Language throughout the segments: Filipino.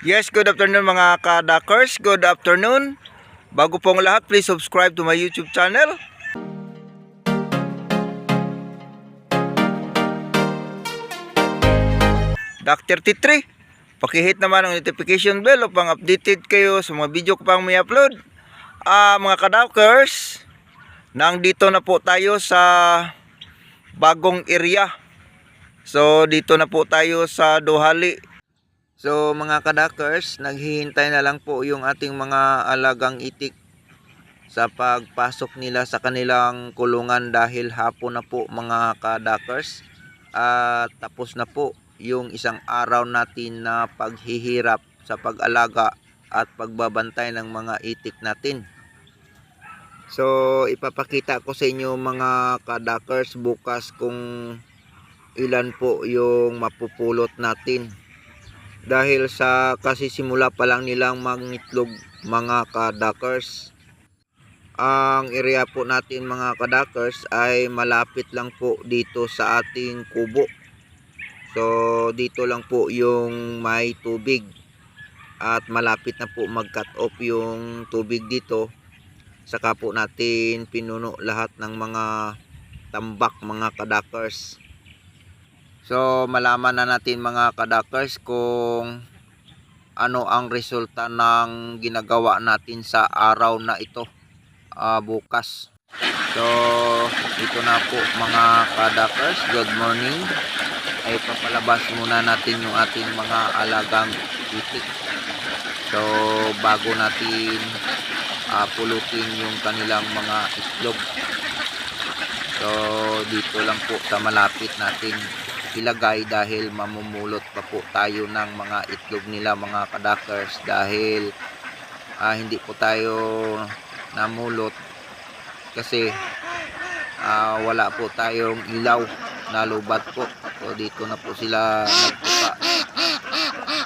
Yes, good afternoon mga ka-Dakers. Good afternoon. Bago pong lahat, please subscribe to my YouTube channel. Dr. T3, pakihit naman ang notification bell upang updated kayo sa mga video ko pang may upload. Mga ka-Dakers, nandito na po tayo sa bagong area. So, dito na po tayo sa Duhali. So mga kadakers, naghihintay na lang po yung ating mga alagang itik sa pagpasok nila sa kanilang kulungan dahil hapon na po mga kadakers. At tapos na po yung isang araw natin na paghihirap sa pag-alaga at pagbabantay ng mga itik natin. So ipapakita ko sa inyo mga kadakers bukas kung ilan po yung mapupulot natin. Dahil sa kasisimula pa lang nilang mangitlog mga kadakers. Ang area po natin mga kadakers ay malapit lang po dito sa ating kubo. So dito lang po yung may tubig. At malapit na po mag-cut off yung tubig dito. Saka po natin pinuno lahat ng mga tambak mga kadakers. So malaman na natin mga kadakers kung ano ang resulta ng ginagawa natin sa araw na ito bukas. So ito na po mga kadakers, good morning. Ay papalabas muna natin yung ating mga alagang itik. So bago natin pulutin yung kanilang mga itlog. So dito lang po sa malapit natin ilagay dahil mamumulot pa po tayo ng mga itlog nila mga kadakers dahil hindi po tayo namulot kasi wala po tayong ilaw na lubat po. So dito na po sila nagpuka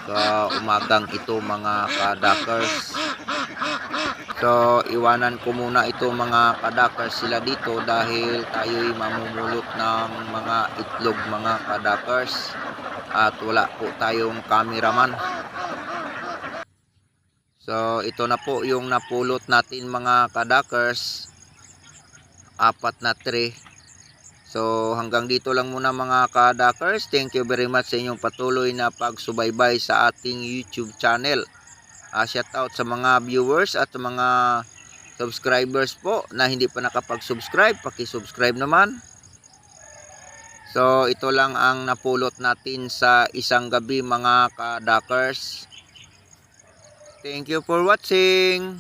sa umagang ito mga kadakers. So iwanan ko muna ito mga kadakers sila dito dahil tayo'y mamumulot ng mga itlog mga kadakers at wala po tayong cameraman. So ito na po yung napulot natin mga kadakers, 4 na tray. So hanggang dito lang muna mga kadakers. Thank you very much sa inyong patuloy na pagsubaybay sa ating YouTube channel. Shout out sa mga viewers at mga subscribers po na hindi pa nakapag-subscribe, paki-subscribe naman. So ito lang ang napulot natin sa isang gabi mga kadakers. Thank you for watching.